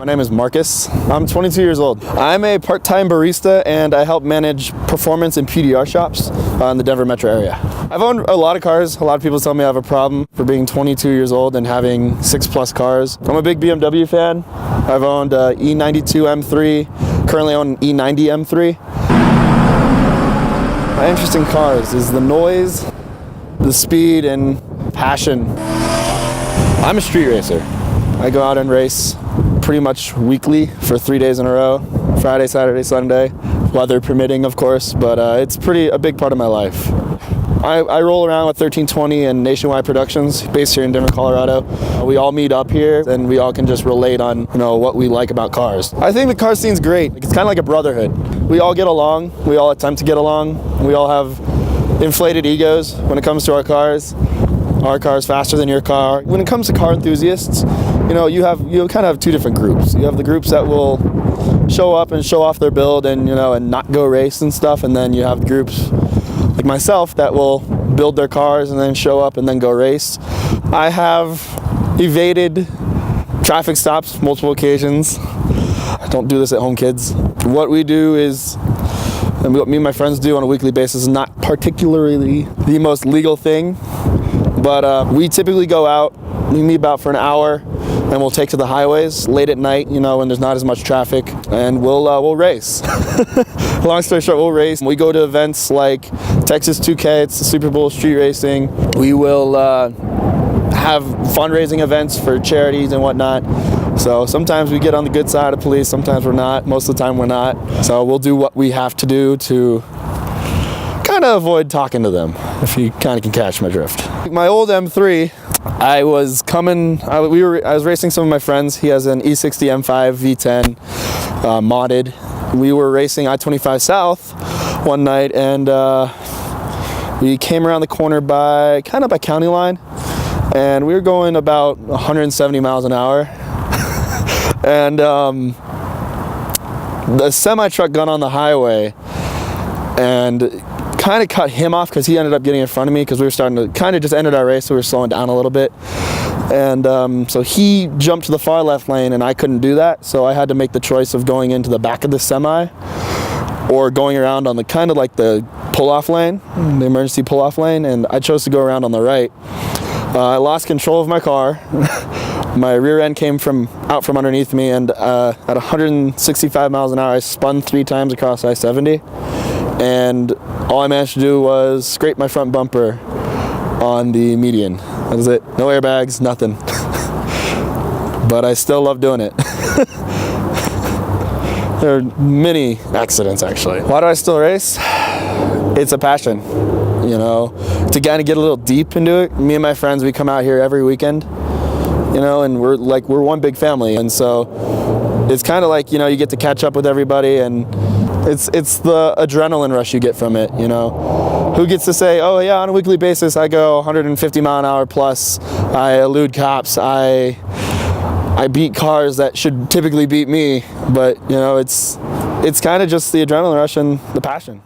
My name is Marcus. I'm 22 years old. I'm a part-time barista and I help manage performance and PDR shops in the Denver metro area. I've owned a lot of cars. A lot of people tell me I have a problem for being 22 years old and having 6+ cars. I'm a big BMW fan. I've owned E92 M3, currently own an E90 M3. My interest in cars is the noise, the speed, and passion. I'm a street racer. I go out and race pretty much weekly for 3 days in a row, Friday, Saturday, Sunday, weather permitting of course, but it's a big part of my life. I roll around with 1320 and Nationwide Productions, based here in Denver, Colorado. We all meet up here and we all can just relate on what we like about cars. I think the car scene's great. It's kind of like a brotherhood. We all get along, we all attempt to get along, we all have inflated egos when it comes to our cars. Our car's faster than your car. When it comes to car enthusiasts, you kind of have two different groups. You have the groups that will show up and show off their build and and not go race and stuff, and then you have groups like myself that will build their cars and then show up and then go race. I have evaded traffic stops multiple occasions. Don't do this at home, kids. What we do is, and what me and my friends do on a weekly basis, is not particularly the most legal thing. But we typically go out, we meet about for an hour, and we'll take to the highways late at night, when there's not as much traffic, and we'll race. Long story short, we'll race. We go to events like Texas 2K, it's the Super Bowl street racing. We will have fundraising events for charities and whatnot. So sometimes we get on the good side of police, sometimes we're not. Most of the time we're not. So we'll do what we have to do to kind of avoid talking to them, if you kind of can catch my drift. My old M3, I was racing some of my friends. He has an E60 M5 V10 modded. We were racing I-25 South one night, and we came around the corner by county line, and we were going about 170 miles an hour. And the semi-truck got on the highway and kind of cut him off because he ended up getting in front of me because we were starting to kind of just ended our race, so we were slowing down a little bit. And so he jumped to the far left lane and I couldn't do that, so I had to make the choice of going into the back of the semi or going around on the kind of like the pull-off lane, the emergency pull-off lane, and I chose to go around on the right. I lost control of my car. My rear end came out from underneath me, and at 165 miles an hour I spun 3 times across I-70. And all I managed to do was scrape my front bumper on the median. That was it. No airbags, nothing. But I still love doing it. There are many accidents, actually. Why do I still race? It's a passion, to kind of get a little deep into it. Me and my friends, we come out here every weekend, and we're one big family. And so it's kind of like, you get to catch up with everybody, and it's the adrenaline rush you get from it, Who gets to say, oh yeah, on a weekly basis I go 150 mile an hour plus, I elude cops, I beat cars that should typically beat me, but it's kind of just the adrenaline rush and the passion.